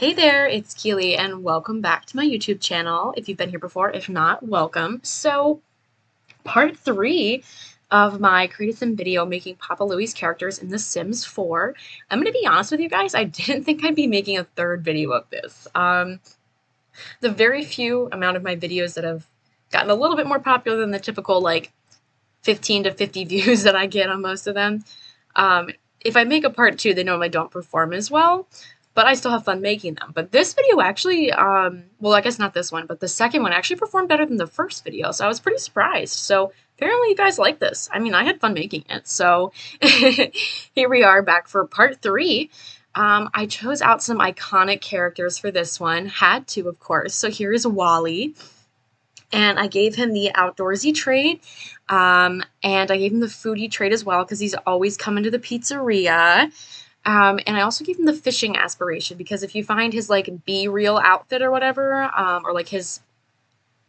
Hey there, it's Keely, and welcome back to my YouTube channel. If you've been here before, if not, welcome. So, part 3 of my created sim video making Papa Louie's characters in The Sims 4. I'm going to be honest with you guys, I didn't think I'd be making a third video of this. The very few amount of my videos that have gotten a little bit more popular than the typical, like, 15 to 50 views that I get on most of them. If I make a part 2, they normally don't perform as well, but I still have fun making them. But this video actually, well, I guess not this one, but the second one actually performed better than the first video, so I was pretty surprised. So apparently you guys like this. I mean, I had fun making it, so here we are back for part 3. I chose out some iconic characters for this one. Had to, of course. So here is Wally. And I gave him the outdoorsy trait, and I gave him the foodie trait as well because he's always coming to the pizzeria. And I also gave him the fishing aspiration because if you find his like Be Real outfit or whatever, or like his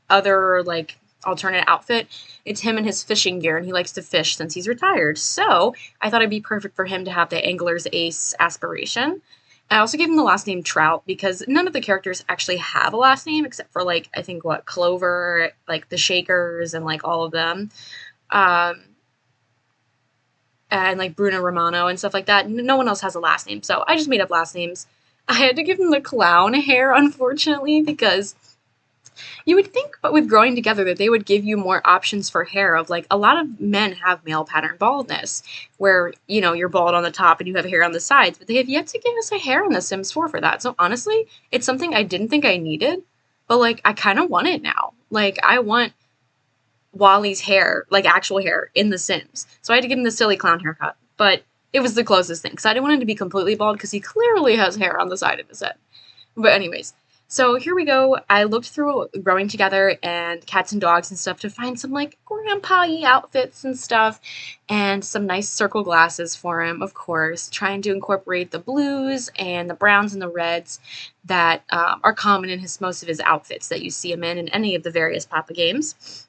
other like alternate outfit, it's him in his fishing gear, and he likes to fish since he's retired. So I thought it'd be perfect for him to have the Angler's Ace aspiration. I also gave him the last name Trout because none of the characters actually have a last name except for like I think what Clover, like the Shakers, and like all of them, and like Bruno Romano and stuff like that. No one else has a last name, so I just made up last names. I had to give him the clown hair, unfortunately, because you would think, but with growing together, that they would give you more options for hair. Of like, a lot of men have male pattern baldness, where you're bald on the top and you have hair on the sides, but they have yet to give us a hair in The Sims 4 for that. So honestly, it's something I didn't think I needed, but like I kind of want it now. Like I want Wally's hair, like actual hair, in The Sims. So I had to give him the silly clown haircut, but it was the closest thing because I didn't want him to be completely bald because he clearly has hair on the side of his head. But anyways, so here we go. I looked through Growing Together and Cats and Dogs and stuff to find some like grandpa-y outfits and stuff, and some nice circle glasses for him, of course, trying to incorporate the blues and the browns and the reds that are common in most of his outfits that you see him in any of the various Papa games.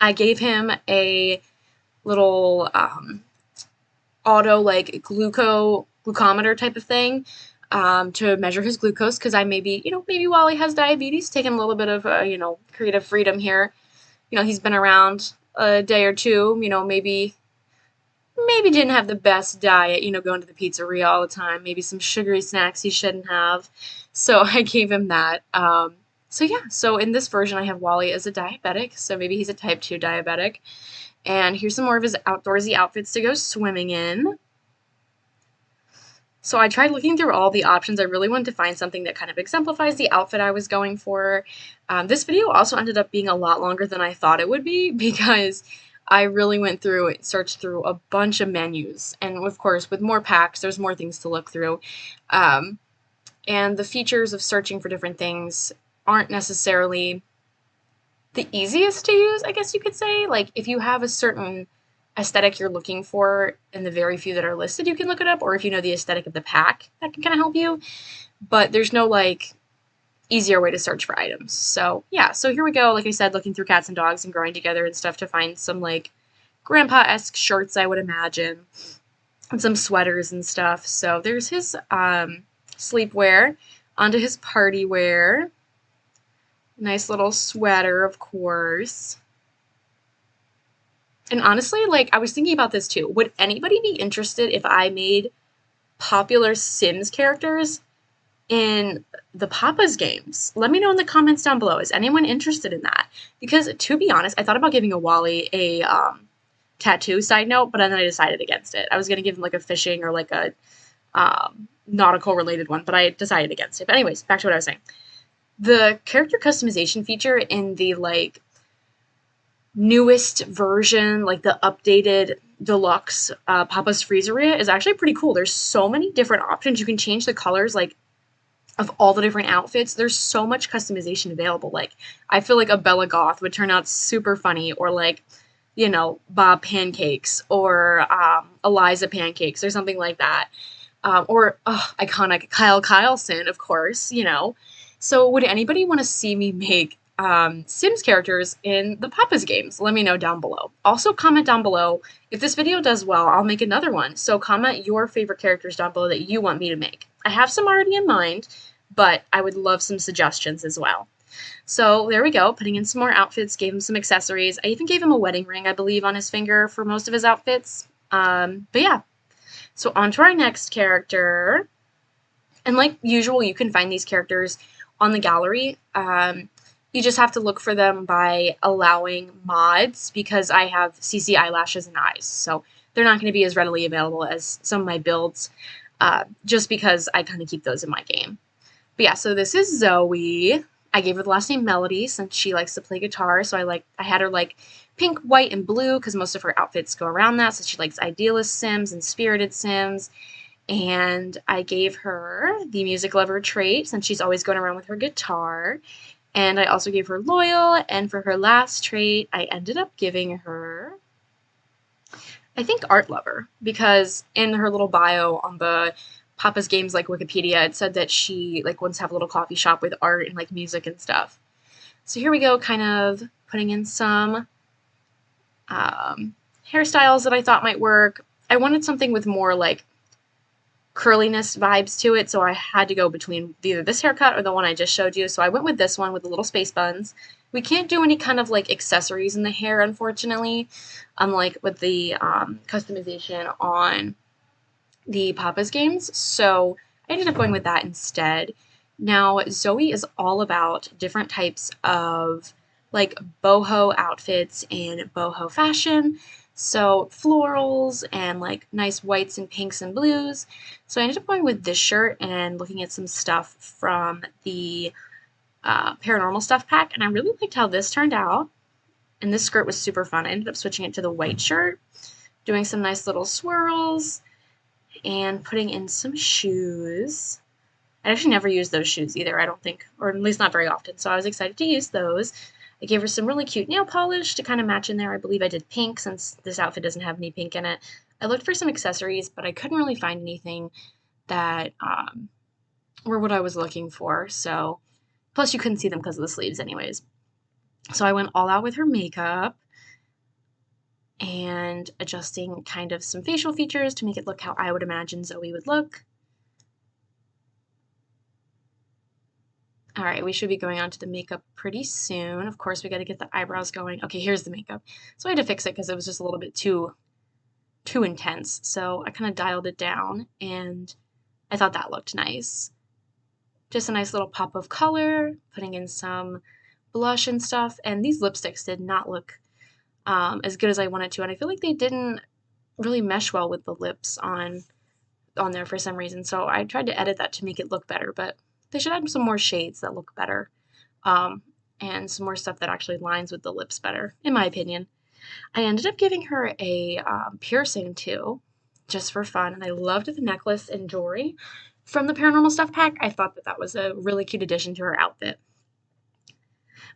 I gave him a little auto like glucometer type of thing to measure his glucose because maybe Wally has diabetes, taking a little bit of creative freedom here. He's been around a day or two. Maybe didn't have the best diet. Going to the pizzeria all the time. Maybe some sugary snacks he shouldn't have. So I gave him that. So yeah, so in this version I have Wally as a diabetic, so maybe he's a type 2 diabetic. And here's some more of his outdoorsy outfits to go swimming in. So I tried looking through all the options. I really wanted to find something that kind of exemplifies the outfit I was going for. This video also ended up being a lot longer than I thought it would be because I really went through and searched through a bunch of menus. And of course, with more packs, there's more things to look through. And the features of searching for different things aren't necessarily the easiest to use, I guess you could say. Like, if you have a certain aesthetic you're looking for in the very few that are listed, you can look it up, or if you know the aesthetic of the pack, that can kind of help you. But there's no, like, easier way to search for items. So, yeah, so here we go. Like I said, looking through Cats and Dogs and Growing Together and stuff to find some, like, grandpa-esque shirts, I would imagine, and some sweaters and stuff. So there's his sleepwear onto his party wear. Nice little sweater, of course. And honestly, like, I was thinking about this too. Would anybody be interested if I made popular Sims characters in the Papa's games? Let me know in the comments down below. Is anyone interested in that? Because, to be honest, I thought about giving a Wally a tattoo, side note, but then I decided against it. I was going to give him, like, a fishing or, like, a nautical-related one, but I decided against it. But anyways, back to what I was saying. The character customization feature in the, like, newest version, like the updated deluxe Papa's Freezeria is actually pretty cool. There's so many different options. You can change the colors, like, of all the different outfits. There's so much customization available. Like, I feel like a Bella Goth would turn out super funny, or like, Bob Pancakes, or Eliza Pancakes, or something like that. Or iconic Kyle Kyleson, of course, So would anybody want to see me make Sims characters in the Papa's games? Let me know down below. Also, comment down below. If this video does well, I'll make another one. So comment your favorite characters down below that you want me to make. I have some already in mind, but I would love some suggestions as well. So there we go, putting in some more outfits, gave him some accessories. I even gave him a wedding ring, I believe, on his finger for most of his outfits. But yeah, so on to our next character. And like usual, you can find these characters on the gallery. You just have to look for them by allowing mods because I have CC eyelashes and eyes. So they're not going to be as readily available as some of my builds just because I kind of keep those in my game. But yeah, so this is Zoe. I gave her the last name Melody since she likes to play guitar. So I had her like pink, white, and blue because most of her outfits go around that. So she likes Idealist Sims and Spirited Sims. And I gave her the music lover trait since she's always going around with her guitar. And I also gave her loyal, and for her last trait, I ended up giving her, I think, art lover, because in her little bio on the Papa's Games like Wikipedia, it said that she like wants to have a little coffee shop with art and like music and stuff. So here we go, kind of putting in some hairstyles that I thought might work. I wanted something with more like curliness vibes to it, so I had to go between either this haircut or the one I just showed you. So I went with this one with the little space buns. We can't do any kind of like accessories in the hair, unfortunately, unlike with the customization on the Papa's Games. So I ended up going with that instead. Now Zoe is all about different types of like boho outfits and boho fashion. So florals and like nice whites and pinks and blues. So I ended up going with this shirt and looking at some stuff from the paranormal stuff pack, and I really liked how this turned out. And this skirt was super fun. I ended up switching it to the white shirt, doing some nice little swirls, and putting in some shoes. I actually never use those shoes either, I don't think, or at least not very often, so I was excited to use those. I gave her some really cute nail polish to kind of match in there. I believe I did pink since this outfit doesn't have any pink in it. I looked for some accessories, but I couldn't really find anything that were what I was looking for. So, plus you couldn't see them because of the sleeves anyways. So I went all out with her makeup and adjusting kind of some facial features to make it look how I would imagine Zoe would look. All right, we should be going on to the makeup pretty soon. Of course, we got to get the eyebrows going. Okay, here's the makeup. So I had to fix it because it was just a little bit too intense. So I kind of dialed it down, and I thought that looked nice. Just a nice little pop of color, putting in some blush and stuff. And these lipsticks did not look as good as I wanted to, and I feel like they didn't really mesh well with the lips on there for some reason. So I tried to edit that to make it look better, but they should add some more shades that look better, and some more stuff that actually lines with the lips better, in my opinion. I ended up giving her a piercing too, just for fun, and I loved the necklace and jewelry from the Paranormal Stuff pack. I thought that was a really cute addition to her outfit.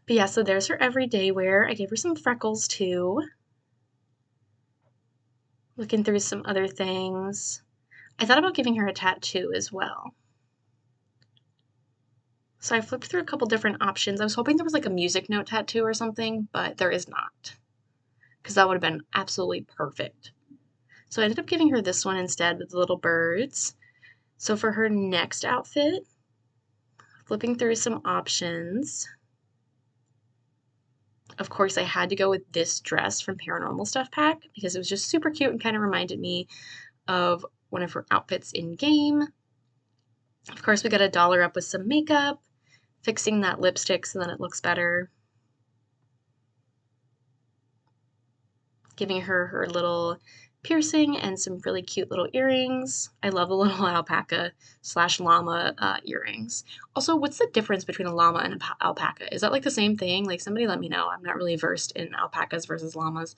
But yeah, so there's her everyday wear. I gave her some freckles too. Looking through some other things. I thought about giving her a tattoo as well. So I flipped through a couple different options. I was hoping there was like a music note tattoo or something, but there is not, because that would have been absolutely perfect. So I ended up giving her this one instead with the little birds. So for her next outfit, flipping through some options. Of course, I had to go with this dress from Paranormal Stuff pack because it was just super cute and kind of reminded me of one of her outfits in game. Of course, we got to doll her up with some makeup, fixing that lipstick so then it looks better. Giving her her little piercing and some really cute little earrings. I love the little alpaca / llama earrings. Also, what's the difference between a llama and an alpaca? Is that like the same thing? Like, somebody let me know. I'm not really versed in alpacas versus llamas.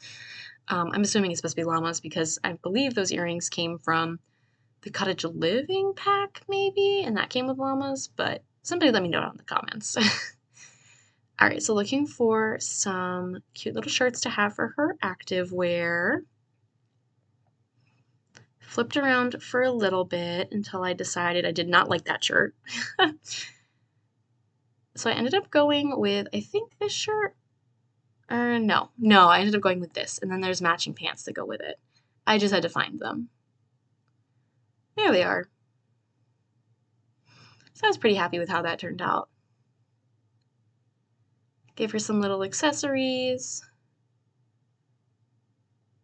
I'm assuming it's supposed to be llamas because I believe those earrings came from the Cottage Living pack, maybe, and that came with llamas, but somebody let me know down in the comments. All right, so looking for some cute little shirts to have for her active wear. Flipped around for a little bit until I decided I did not like that shirt. So I ended up going with, I think this shirt, or no, I ended up going with this, and then there's matching pants that go with it. I just had to find them. There they are. So I was pretty happy with how that turned out. Gave her some little accessories.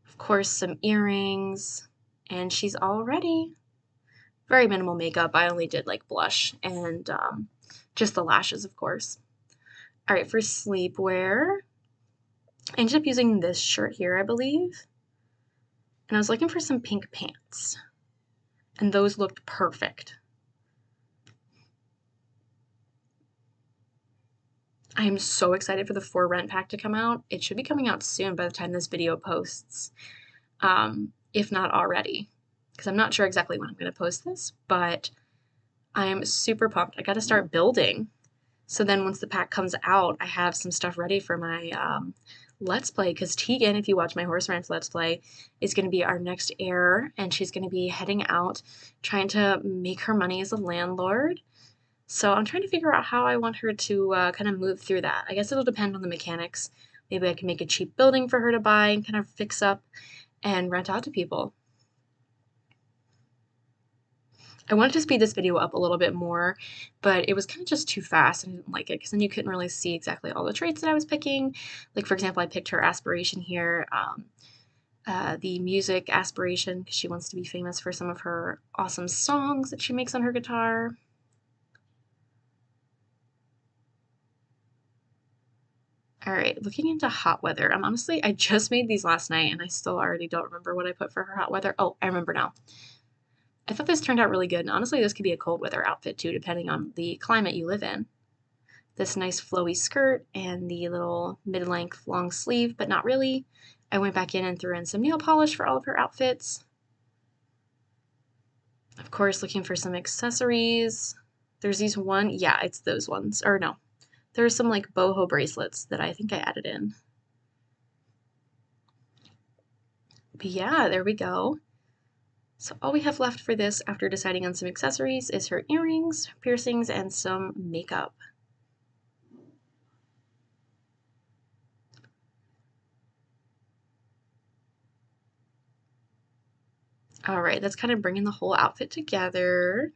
Of course, some earrings. And she's all ready. Very minimal makeup. I only did like blush and just the lashes, of course. All right, for sleepwear, I ended up using this shirt here, I believe. And I was looking for some pink pants. And those looked perfect. I am so excited for the For Rent pack to come out. It should be coming out soon by the time this video posts, if not already, because I'm not sure exactly when I'm going to post this, but I am super pumped. I got to start building. So then once the pack comes out, I have some stuff ready for my Let's Play, because Tegan, if you watch my Horse Ranch Let's Play, is going to be our next heir, and she's going to be heading out trying to make her money as a landlord. So I'm trying to figure out how I want her to kind of move through that. I guess it'll depend on the mechanics. Maybe I can make a cheap building for her to buy and kind of fix up and rent out to people. I wanted to speed this video up a little bit more, but it was kind of just too fast and I didn't like it because then you couldn't really see exactly all the traits that I was picking. Like, for example, I picked her aspiration here, the music aspiration, because she wants to be famous for some of her awesome songs that she makes on her guitar. All right, looking into hot weather. I just made these last night and I still already don't remember what I put for her hot weather. Oh, I remember now. I thought this turned out really good, and honestly, this could be a cold weather outfit too, depending on the climate you live in. This nice flowy skirt and the little mid-length long sleeve, but not really. I went back in and threw in some nail polish for all of her outfits. Of course, looking for some accessories. There's these yeah, it's those ones. Or no, there's some like boho bracelets that I think I added in. But yeah, there we go. So all we have left for this after deciding on some accessories is her earrings, piercings, and some makeup. All right, that's kind of bringing the whole outfit together.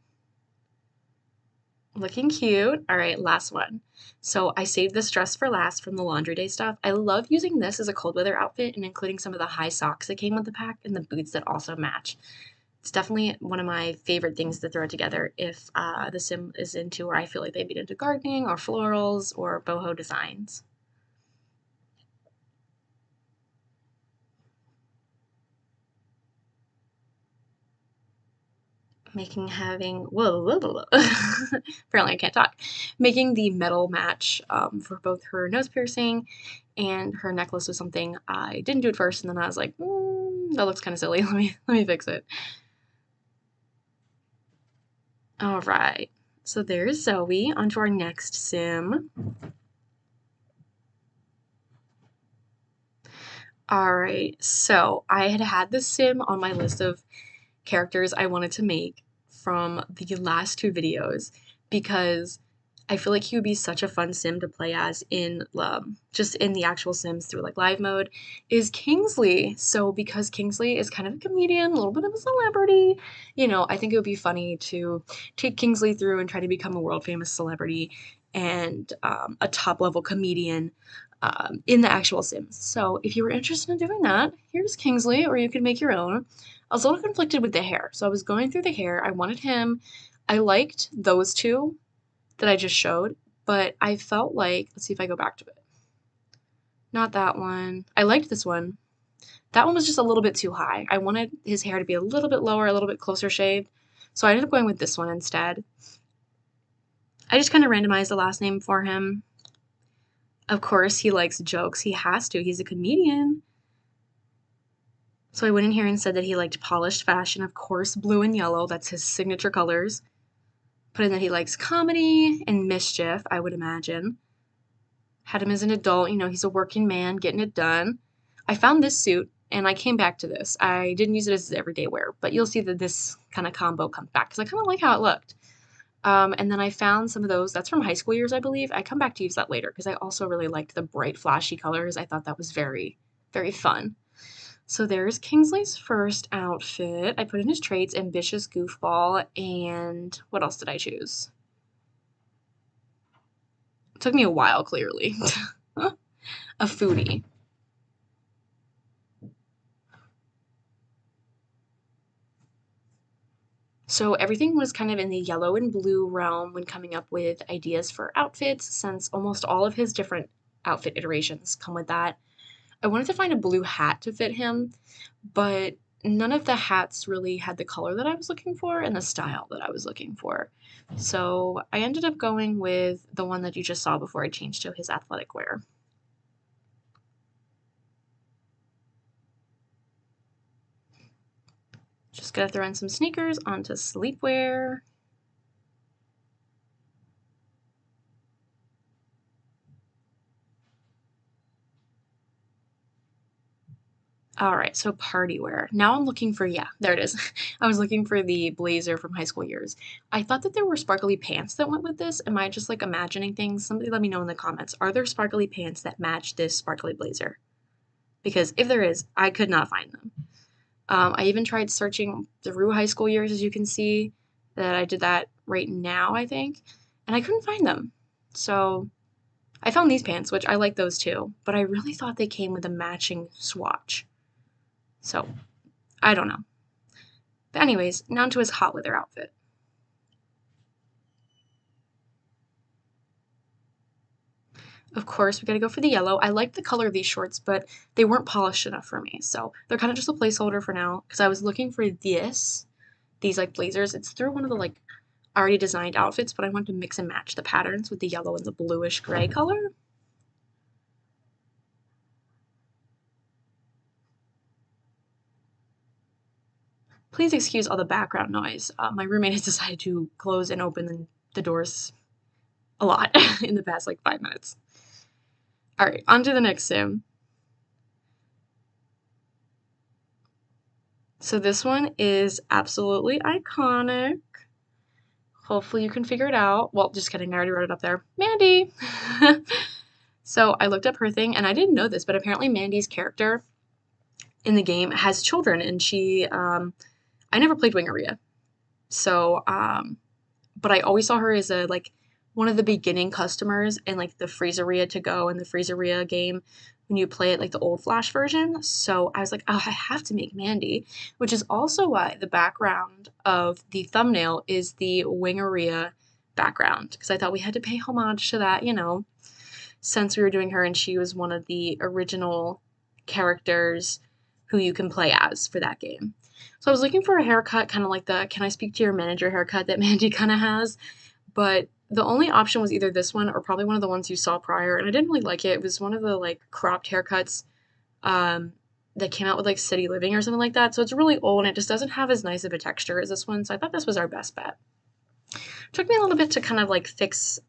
Looking cute. All right, last one. So I saved this dress for last from the laundry day stuff. I love using this as a cold weather outfit and including some of the high socks that came with the pack and the boots that also match. It's definitely one of my favorite things to throw together if the sim is into, or I feel like they'd be into gardening or florals or boho designs. Whoa. Apparently I can't talk. Making the metal match for both her nose piercing and her necklace was something I didn't do at first, and then I was like, that looks kind of silly. Let me fix it. All right, so there's Zoe. On to our next sim. All right, so I had this sim on my list of characters I wanted to make from the last two videos because I feel like he would be such a fun sim to play as in just in the actual Sims through like live mode is Kingsley. So because Kingsley is kind of a comedian, a little bit of a celebrity, you know, I think it would be funny to take Kingsley through and try to become a world famous celebrity and a top level comedian in the actual Sims. So if you were interested in doing that, here's Kingsley, or you can make your own. I was a little conflicted with the hair. So I was going through the hair. I wanted him. I liked those two that I just showed, but I felt like, let's see if I go back to it. Not that one. I liked this one. That one was just a little bit too high. I wanted his hair to be a little bit lower, a little bit closer shaved. So I ended up going with this one instead. I just kind of randomized the last name for him. Of course, he likes jokes. He has to. He's a comedian. So I went in here and said that he liked polished fashion, of course, blue and yellow. That's his signature colors. Put in that he likes comedy and mischief, I would imagine. Had him as an adult, you know, he's a working man, getting it done. I found this suit, and I came back to this. I didn't use it as everyday wear, but you'll see that this kind of combo comes back because I kind of like how it looked. And then I found some of those. That's from high school years, I believe. I come back to use that later because I also really liked the bright, flashy colors. I thought that was very, very fun. So there's Kingsley's first outfit. I put in his traits, ambitious goofball, and what else did I choose? took me a while, clearly. A foodie. So everything was kind of in the yellow and blue realm when coming up with ideas for outfits, since almost all of his different outfit iterations come with that. I wanted to find a blue hat to fit him, but none of the hats really had the color that I was looking for and the style that I was looking for. So I ended up going with the one that you just saw before I changed to his athletic wear. Just gotta throw in some sneakers onto sleepwear. All right, so party wear. Now I'm looking for, yeah, there it is. I was looking for the blazer from high school years. I thought that there were sparkly pants that went with this. Am I just like imagining things? Somebody let me know in the comments. Are there sparkly pants that match this sparkly blazer? Because if there is, I could not find them. I even tried searching through high school years, as you can see, that I did that right now, I think, and I couldn't find them. So I found these pants, which I like those too, but I really thought they came with a matching swatch. So I don't know. But anyways, now to his hot weather outfit. Of course, we gotta go for the yellow. I like the color of these shorts, but they weren't polished enough for me. So they're kind of just a placeholder for now because I was looking for these like blazers. It's through one of the like already designed outfits, but I wanted to mix and match the patterns with the yellow and the bluish gray color. Please excuse all the background noise. My roommate has decided to close and open the doors a lot in the past like 5 minutes. All right, on to the next sim. So this one is absolutely iconic. Hopefully you can figure it out. Well, just kidding, I already wrote it up there. Mandy! So I looked up her thing, and I didn't know this, but apparently Mandy's character in the game has children, and I never played Wingeria. So, but I always saw her as a like one of the beginning customers in like the Freezeria to go and the Freezeria game when you play it like the old Flash version. So I was like, oh, I have to make Mandy, which is also why the background of the thumbnail is the Wingeria background because I thought we had to pay homage to that, since we were doing her and she was one of the original characters who you can play as for that game. So I was looking for a haircut, kind of like the can I speak to your manager haircut that Mandy kind of has, but the only option was either this one or probably one of the ones you saw prior, and I didn't really like it. It was one of the like cropped haircuts that came out with like City Living or something like that. So it's really old and it just doesn't have as nice of a texture as this one. So I thought this was our best bet. It took me a little bit to kind of like fix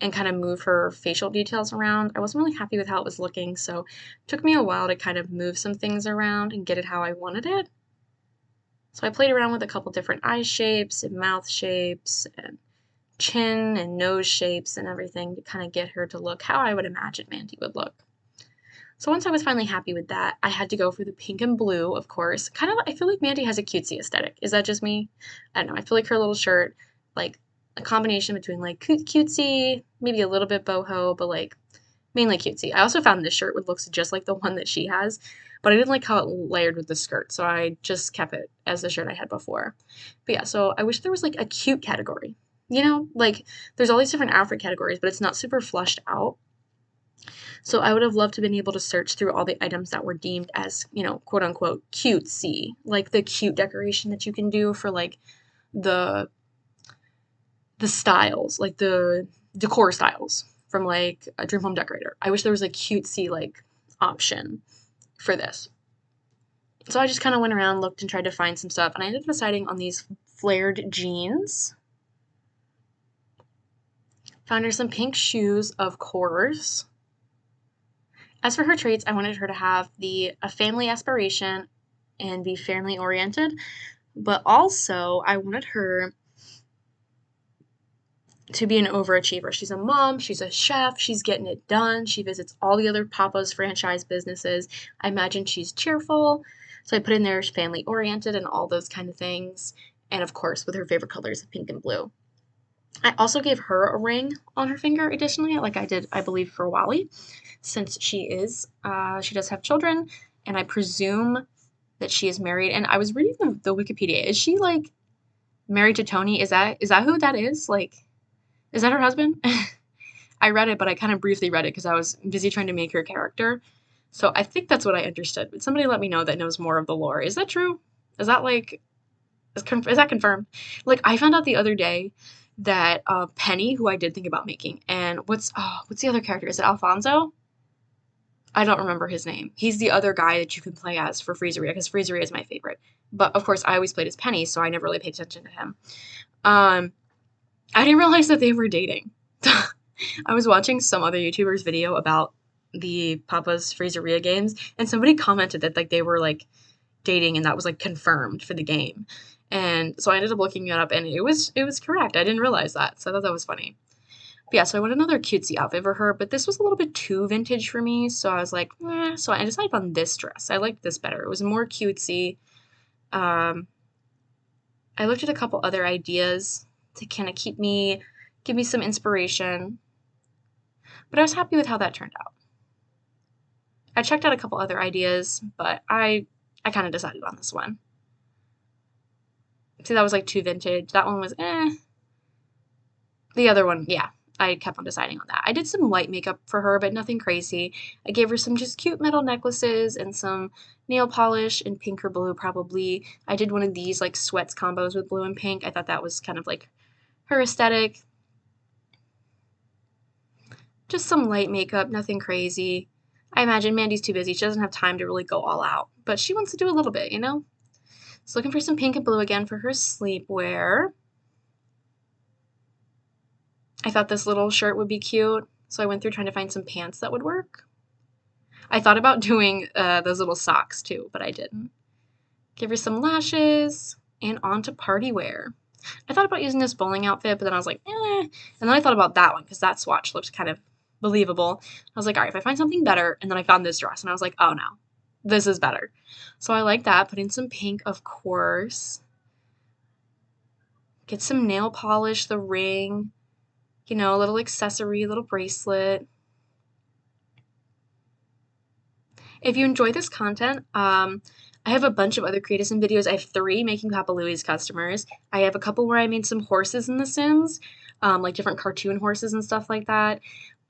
and kind of move her facial details around. I wasn't really happy with how it was looking, so it took me a while to kind of move some things around and get it how I wanted it. So I played around with a couple different eye shapes and mouth shapes and chin and nose shapes and everything to kind of get her to look how I would imagine Mandy would look. So once I was finally happy with that, I had to go for the pink and blue, of course. Kind of, I feel like Mandy has a cutesy aesthetic. Is that just me? I don't know. I feel like her little shirt, like a combination between like cutesy, maybe a little bit boho, but like mainly cutesy. I also found this shirt which looks just like the one that she has, but I didn't like how it layered with the skirt, so I just kept it as the shirt I had before. But yeah, so I wish there was like a cute category. Like there's all these different outfit categories, but it's not super flushed out. So I would have loved to have been able to search through all the items that were deemed as, quote unquote, cutesy, like the cute decoration that you can do for like the styles, like the decor styles from like a Dream Home Decorator. I wish there was a cutesy like option for this. So I just kind of went around, looked, and tried to find some stuff, and I ended up deciding on these flared jeans. Found her some pink shoes, of course. As for her traits, I wanted her to have a family aspiration and be family oriented, but also I wanted her to be an overachiever. She's a mom, she's a chef, she's getting it done. She visits all the other Papa's franchise businesses. I imagine she's cheerful. So I put in there family oriented and all those kind of things. And of course, with her favorite colors of pink and blue. I also gave her a ring on her finger additionally, like I did, I believe, for Wally, since she does have children, and I presume that she is married. And I was reading the Wikipedia. Is she like married to Tony? Is that who that is? Like, is that her husband? I read it, but I kind of briefly read it because I was busy trying to make her character. So I think that's what I understood. But somebody let me know that knows more of the lore. Is that true? Is that like is that confirmed? Like I found out the other day that Penny, who I did think about making, and what's the other character? Is it Alfonso? I don't remember his name. He's the other guy that you can play as for Freezeria, because Freezeria is my favorite. But of course, I always played as Penny, so I never really paid attention to him. Um, I didn't realize that they were dating. I was watching some other YouTuber's video about the Papa's Freezeria games, and somebody commented that like they were like dating, and that was like confirmed for the game. And so I ended up looking it up, and it was correct. I didn't realize that, so I thought that was funny. But yeah, so I wanted another cutesy outfit for her, but this was a little bit too vintage for me, so I was like, eh. So I decided on this dress. I liked this better. It was more cutesy. Um, I looked at a couple other ideas to kind of give me some inspiration, but I was happy with how that turned out. I checked out a couple other ideas, but I kind of decided on this one. See, that was like too vintage. That one was eh. The other one, yeah, I kept on deciding on that. I did some light makeup for her, but nothing crazy. I gave her some just cute metal necklaces and some nail polish in pink or blue, probably. I did one of these like sweats combos with blue and pink. I thought that was kind of like her aesthetic. Just some light makeup, nothing crazy. I imagine Mandy's too busy. She doesn't have time to really go all out, but she wants to do a little bit, you know? So looking for some pink and blue again for her sleepwear. I thought this little shirt would be cute, so I went through trying to find some pants that would work. I thought about doing those little socks too, but I didn't. Give her some lashes, and on to party wear. I thought about using this bowling outfit, but then I was like, eh. And then I thought about that one because that swatch looked kind of believable. I was like, all right, if I find something better, and then I found this dress, and I was like, oh no, this is better. So I like that. Put in some pink, of course. Get some nail polish, the ring, you know, a little accessory, a little bracelet. If you enjoy this content, I have a bunch of other Create a Sim videos. I have 3 making Papa Louie's customers. I have a couple where I made some horses in The Sims, like different cartoon horses and stuff like that.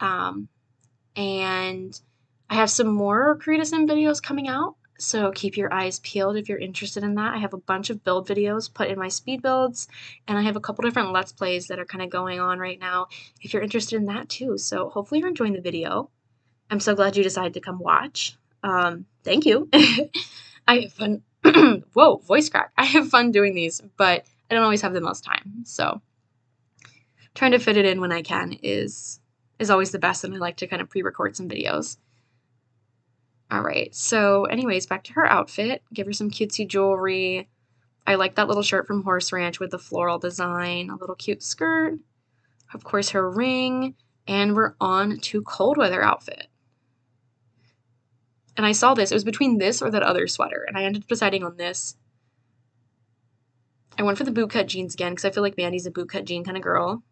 And I have some more Create a Sim videos coming out, so keep your eyes peeled if you're interested in that. I have a bunch of build videos put in my speed builds, and I have a couple different Let's Plays that are kind of going on right now if you're interested in that too. So hopefully you're enjoying the video. I'm so glad you decided to come watch. Thank you. I have fun. Whoa, voice crack. I have fun doing these, but I don't always have the most time. So trying to fit it in when I can is always the best, and I like to kind of pre-record some videos. All right, so anyways, back to her outfit. Give her some cutesy jewelry. I like that little shirt from Horse Ranch with the floral design, a little cute skirt, of course her ring, and we're on to cold weather outfit. And I saw this, it was between this or that other sweater, and I ended up deciding on this. I went for the bootcut jeans again because I feel like Mandy's a bootcut jean kind of girl.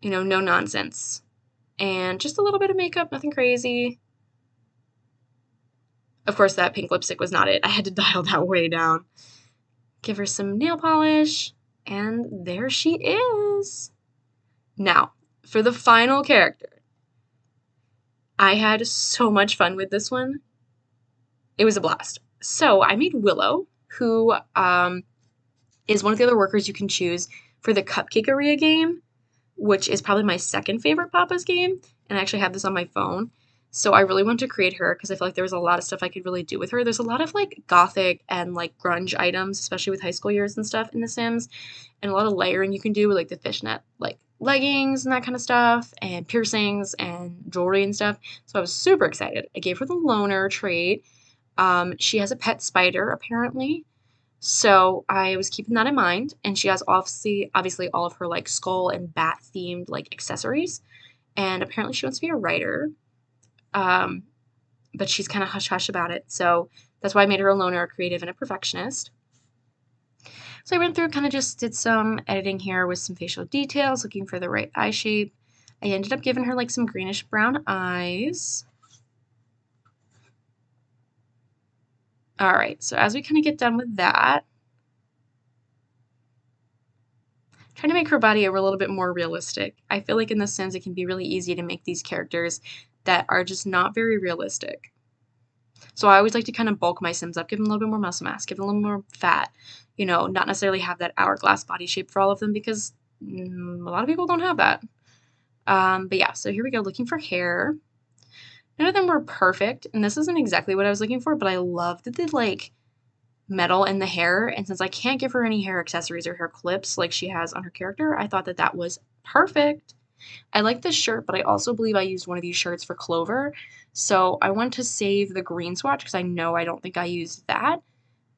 You know, no nonsense. And just a little bit of makeup, nothing crazy. Of course, that pink lipstick was not it. I had to dial that way down. Give her some nail polish, and there she is. Now, for the final character. I had so much fun with this one. It was a blast. So I made Willow, who is one of the other workers you can choose for the Cupcakeria game, which is probably my second favorite Papa's game, and I actually have this on my phone. So I really want to create her because I feel like there was a lot of stuff I could really do with her. There's a lot of like gothic and like grunge items, especially with high school years and stuff in The Sims, and a lot of layering you can do with like the fishnet like leggings and that kind of stuff, and piercings and jewelry and stuff. So I was super excited. I gave her the loner trait. She has a pet spider apparently, so I was keeping that in mind. And she has obviously all of her like skull and bat themed like accessories. And apparently she wants to be a writer. But she's kind of hush hush about it. So that's why I made her a loner, a creative, and a perfectionist. So I went through, kind of just did some editing here with some facial details, looking for the right eye shape. I ended up giving her like some greenish brown eyes. All right, so as we kind of get done with that, trying to make her body a little bit more realistic. I feel like in The Sims, it can be really easy to make these characters that are just not very realistic. So I always like to kind of bulk my Sims up, give them a little bit more muscle mass, give them a little more fat, you know, not necessarily have that hourglass body shape for all of them because a lot of people don't have that. But yeah, so here we go, looking for hair. None of them were perfect, and this isn't exactly what I was looking for, but I loved the like metal in the hair, and since I can't give her any hair accessories or hair clips like she has on her character, I thought that that was perfect. I like this shirt, but I also believe I used one of these shirts for Clover, so I want to save the green swatch because I know I don't think I used that,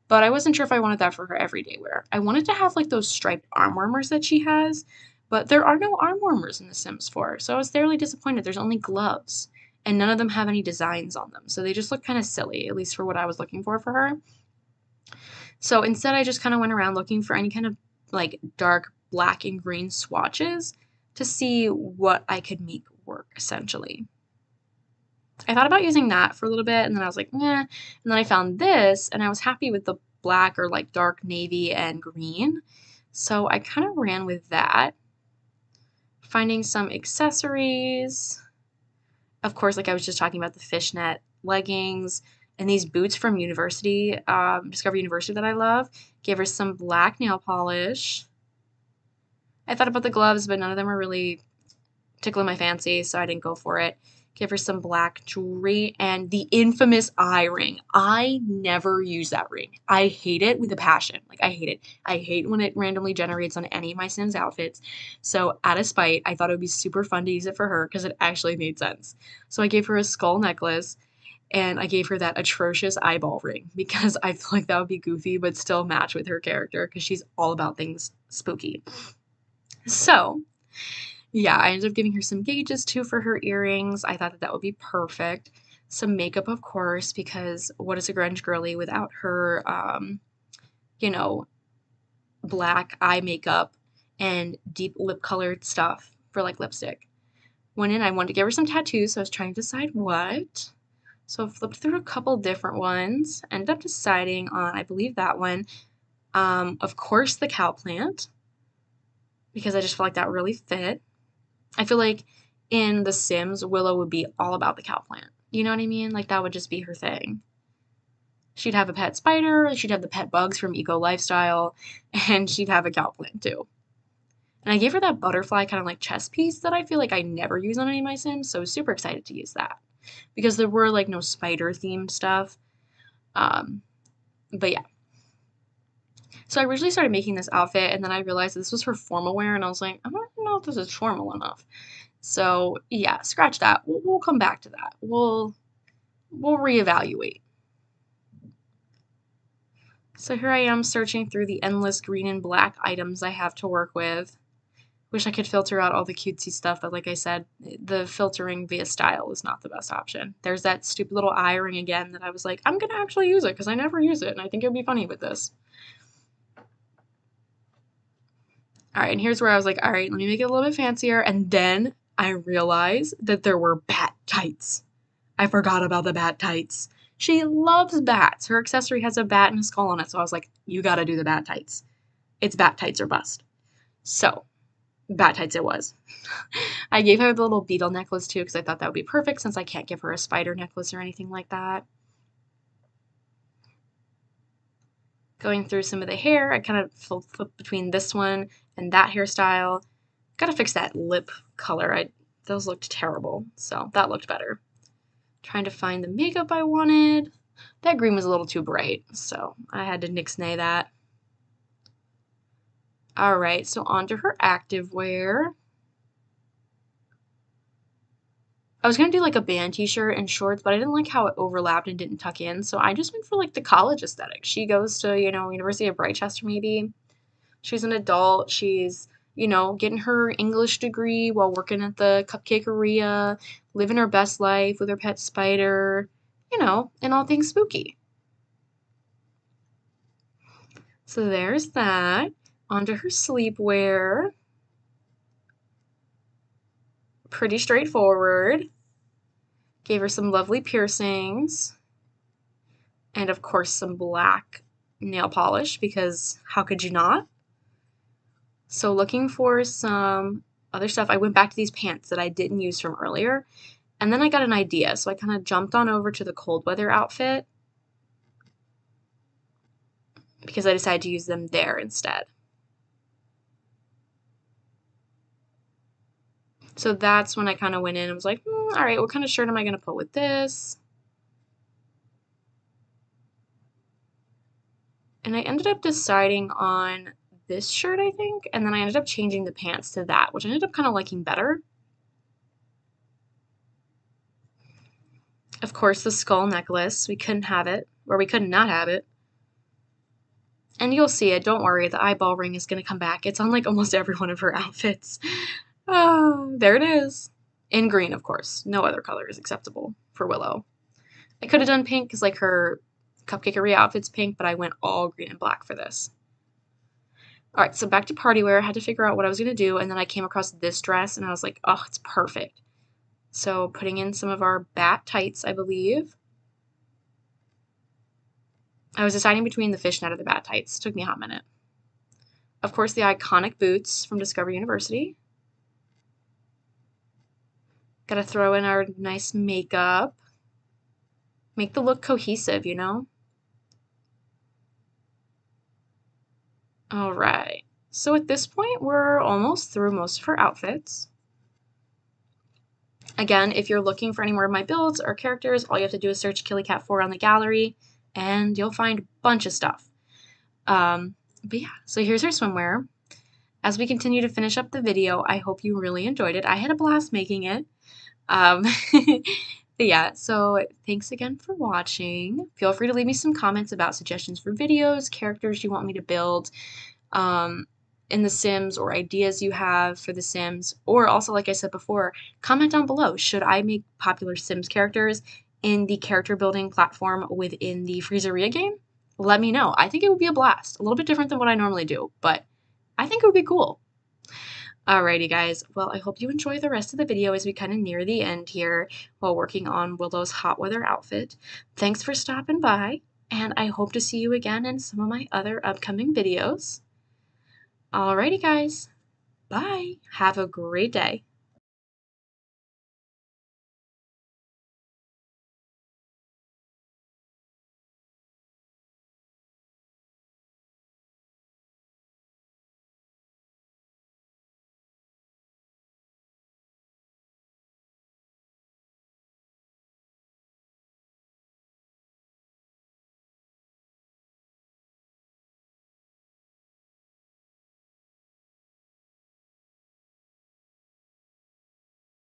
but I wasn't sure if I wanted that for her everyday wear. I wanted to have like those striped arm warmers that she has, but there are no arm warmers in The Sims 4, so I was fairly disappointed. There's only gloves, and none of them have any designs on them, so they just look kind of silly, at least for what I was looking for her. So instead, I just kind of went around looking for any kind of like dark black and green swatches to see what I could make work, essentially. I thought about using that for a little bit, and then I was like, nah. And then I found this, and I was happy with the black or like dark navy and green. So I kind of ran with that. Finding some accessories. Of course, like I was just talking about, the fishnet leggings and these boots from University, Discovery University, that I love. Gave her some black nail polish. I thought about the gloves, but none of them were really tickling my fancy, so I didn't go for it. Give her some black jewelry and the infamous eye ring. I never use that ring. I hate it with a passion. Like, I hate it. I hate when it randomly generates on any of my Sims outfits. So out of spite, I thought it would be super fun to use it for her because it actually made sense. So I gave her a skull necklace and I gave her that atrocious eyeball ring because I feel like that would be goofy but still match with her character because she's all about things spooky. So yeah, I ended up giving her some gauges too for her earrings. I thought that that would be perfect. Some makeup, of course, because what is a grunge girly without her, you know, black eye makeup and deep lip colored stuff for like lipstick. Went in, I wanted to give her some tattoos, so I was trying to decide what. So I flipped through a couple different ones, ended up deciding on, I believe, that one. Of course, the cow plant, because I just felt like that really fit. I feel like in The Sims, Willow would be all about the cow plant. You know what I mean? Like, that would just be her thing. She'd have a pet spider, she'd have the pet bugs from Eco Lifestyle, and she'd have a cow plant too. And I gave her that butterfly kind of like chest piece that I feel like I never use on any of my Sims, so I was super excited to use that. Because there were like no spider themed stuff. But yeah. So I originally started making this outfit, and then I realized this was for formal wear, and I was like, I don't know if this is formal enough. So yeah, scratch that. We'll come back to that. We'll reevaluate. So here I am searching through the endless green and black items I have to work with. Wish I could filter out all the cutesy stuff, but like I said, the filtering via style is not the best option. There's that stupid little eye ring again that I was like, I'm gonna actually use it because I never use it, and I think it would be funny with this. All right, and here's where I was like, all right, let me make it a little bit fancier, and then I realized that there were bat tights. I forgot about the bat tights. She loves bats. Her accessory has a bat and a skull on it, so I was like, you gotta do the bat tights. It's bat tights or bust. So, bat tights it was. I gave her the little beetle necklace too because I thought that would be perfect since I can't give her a spider necklace or anything like that. Going through some of the hair, I kind of flipped between this one and that hairstyle. Gotta fix that lip color. Those looked terrible, so that looked better. Trying to find the makeup I wanted. That green was a little too bright, so I had to nix-nay that. All right, so onto her activewear. I was gonna do like a band t-shirt and shorts, but I didn't like how it overlapped and didn't tuck in, so I just went for like the college aesthetic. She goes to, you know, University of Brightchester maybe. She's an adult. She's, you know, getting her English degree while working at the Cupcakeria, living her best life with her pet spider, you know, and all things spooky. So there's that. Onto her sleepwear. Pretty straightforward. Gave her some lovely piercings. And of course some black nail polish, because how could you not? So looking for some other stuff, I went back to these pants that I didn't use from earlier, and then I got an idea. So I kind of jumped on over to the cold weather outfit because I decided to use them there instead. So that's when I kind of went in and was like, all right, what kind of shirt am I going to put with this? And I ended up deciding on this shirt, I think, and then I ended up changing the pants to that, which I ended up kind of liking better. Of course, the skull necklace, we couldn't have it, or we could not have it. And you'll see it, don't worry, the eyeball ring is going to come back. It's on like almost every one of her outfits. Oh, there it is. In green, of course. No other color is acceptable for Willow. I could have done pink because like her cupcakery outfit's pink, but I went all green and black for this. All right, so back to party wear. I had to figure out what I was going to do, and then I came across this dress, and I was like, oh, it's perfect. So putting in some of our bat tights, I believe. I was deciding between the fishnet or the bat tights. It took me a hot minute. Of course, the iconic boots from Discovery University. Gotta throw in our nice makeup. Make the look cohesive, you know? All right. So at this point, we're almost through most of her outfits. Again, if you're looking for any more of my builds or characters, all you have to do is search KillyCat4 on the gallery, and you'll find a bunch of stuff. But yeah, so here's her swimwear. As we continue to finish up the video, I hope you really enjoyed it. I had a blast making it. But yeah, so thanks again for watching. Feel free to leave me some comments about suggestions for videos, characters you want me to build in The Sims, or ideas you have for The Sims. Or also, like I said before, comment down below. Should I make popular Sims characters in the character building platform within the Freezeria game? Let me know. I think it would be a blast. A little bit different than what I normally do, but I think it would be cool. Alrighty guys, well I hope you enjoy the rest of the video as we kind of near the end here while working on Willow's hot weather outfit. Thanks for stopping by, and I hope to see you again in some of my other upcoming videos. Alrighty guys, bye! Have a great day.